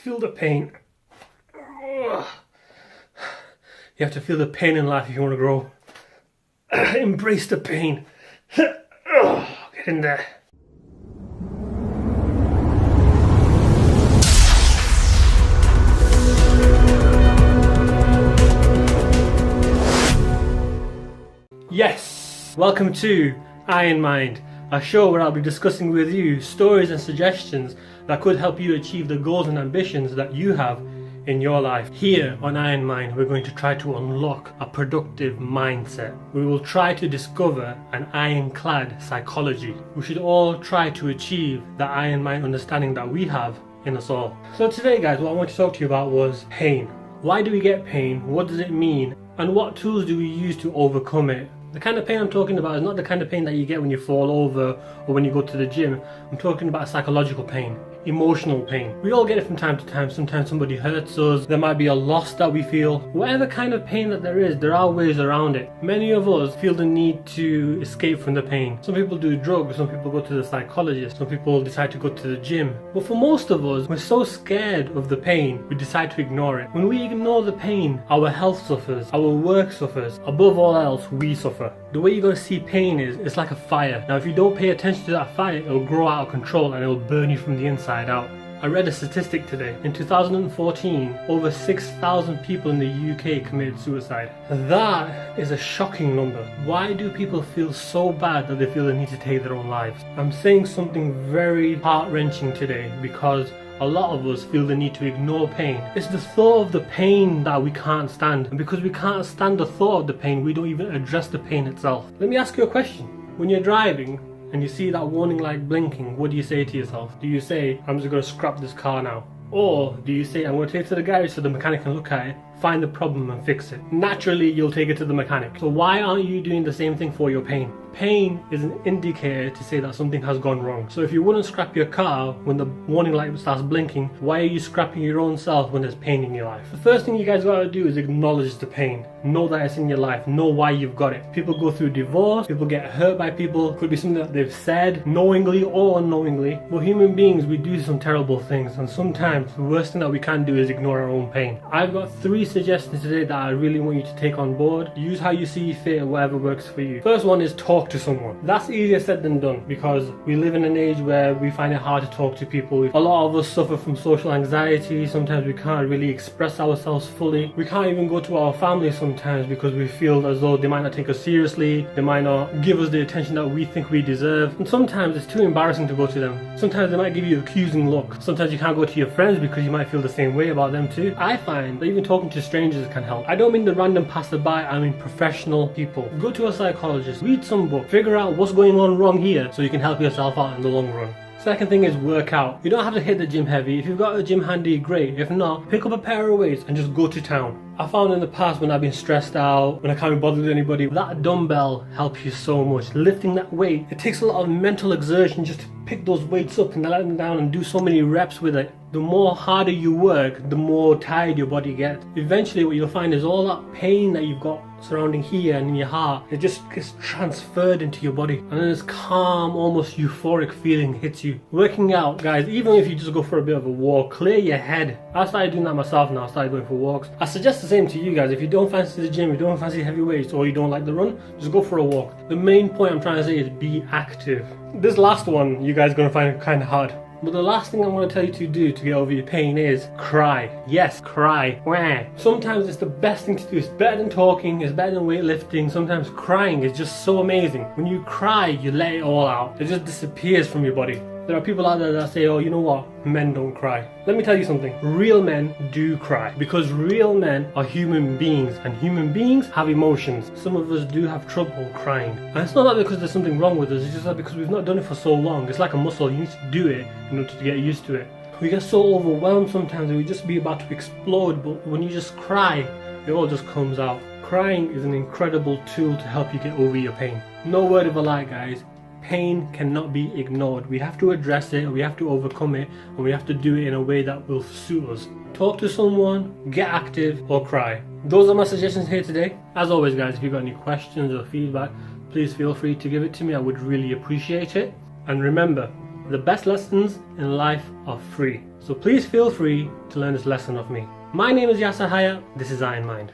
Feel the pain. You have to feel the pain in life if you want to grow. Embrace the pain. Get in there. Yes! Welcome to Iron Mind, a show where I'll be discussing with you stories and suggestions that could help you achieve the goals and ambitions that you have in your life. Here on Iron Mind, we're going to try to unlock a productive mindset. We will try to discover an ironclad psychology. We should all try to achieve the Iron Mind understanding that we have in us all. So today, guys, what I want to talk to you about was pain. Why do we get pain? What does it mean? And what tools do we use to overcome it? The kind of pain I'm talking about is not the kind of pain that you get when you fall over or when you go to the gym. I'm talking about psychological pain, emotional pain. We all get it from time to time. Sometimes somebody hurts us, there might be a loss that we feel. Whatever kind of pain that there is, there are ways around it. Many of us feel the need to escape from the pain. Some people do drugs, some people go to the psychologist, some people decide to go to the gym. But for most of us, we're so scared of the pain, we decide to ignore it. When we ignore the pain, our health suffers, our work suffers, above all else, we suffer. The way you're going to see pain is, it's like a fire. Now if you don't pay attention to that fire, it'll grow out of control and it'll burn you from the inside out. I read a statistic today. In 2014, over 6,000 people in the UK committed suicide. That is a shocking number. Why do people feel so bad that they feel the need to take their own lives? I'm saying something very heart-wrenching today because a lot of us feel the need to ignore pain. It's the thought of the pain that we can't stand. And because we can't stand the thought of the pain, we don't even address the pain itself. Let me ask you a question. When you're driving and you see that warning light blinking, what do you say to yourself? Do you say, I'm just going to scrap this car now? Or do you say, I'm going to take it to the garage so the mechanic can look at it, find the problem and fix it? Naturally, you'll take it to the mechanic. So why aren't you doing the same thing for your pain? Pain is an indicator to say that something has gone wrong. So if you wouldn't scrap your car when the warning light starts blinking, why are you scrapping your own self when there's pain in your life? The first thing you guys gotta do is acknowledge the pain. Know that it's in your life. Know why you've got it. People go through divorce, people get hurt by people. Could be something that they've said, knowingly or unknowingly. But human beings, we do some terrible things. And sometimes the worst thing that we can do is ignore our own pain. I've got 3 suggestions today that I really want you to take on board. Use how you see fit and whatever works for you. First one is talk to someone. That's easier said than done because we live in an age where we find it hard to talk to people. A lot of us suffer from social anxiety. Sometimes we can't really express ourselves fully. We can't even go to our family sometimes because we feel as though they might not take us seriously. They might not give us the attention that we think we deserve. And sometimes it's too embarrassing to go to them. Sometimes they might give you an accusing look. Sometimes you can't go to your friends because you might feel the same way about them too. I find that even talking to strangers can help. I don't mean the random passerby, I mean professional people. Go to a psychologist, read some book, figure out what's going on wrong here so you can help yourself out in the long run. Second thing is work out. You don't have to hit the gym heavy. If you've got a gym handy, great. If not, pick up a pair of weights and just go to town. I found in the past when I've been stressed out, when I can't be bothered with anybody, that dumbbell helps you so much. Lifting that weight, it takes a lot of mental exertion just to pick those weights up and let them down and do so many reps with it. The more harder you work, the more tired your body gets. Eventually what you'll find is all that pain that you've got surrounding here and in your heart, it just gets transferred into your body. And then this calm, almost euphoric feeling hits you. Working out, guys, even if you just go for a bit of a walk, clear your head. I started doing that myself now. I started going for walks. I suggest the same to you guys. If you don't fancy the gym, you don't fancy heavy weights, or you don't like the run, just go for a walk. The main point I'm trying to say is be active. This last one, you guys are going to find it kind of hard. But the last thing I'm going to tell you to do to get over your pain is cry. Yes, cry. Wah. Sometimes it's the best thing to do. It's better than talking. It's better than weightlifting. Sometimes crying is just so amazing. When you cry, you let it all out. It just disappears from your body. There are people out there that say, oh, you know what? Men don't cry. Let me tell you something. Real men do cry because real men are human beings and human beings have emotions. Some of us do have trouble crying. And it's not that because there's something wrong with us. It's just that because we've not done it for so long. It's like a muscle. You need to do it in order to get used to it. We get so overwhelmed sometimes and we just be about to explode. But when you just cry, it all just comes out. Crying is an incredible tool to help you get over your pain. No word of a lie, guys. Pain cannot be ignored. We have to address it, we have to overcome it, and we have to do it in a way that will suit us. Talk to someone, get active, or cry. Those are my suggestions here today. As always, guys, if you've got any questions or feedback, please feel free to give it to me. I would really appreciate it. And remember, The best lessons in life are free. So please feel free to learn this lesson of me. My name is Yasser Haya. This is Iron Mind.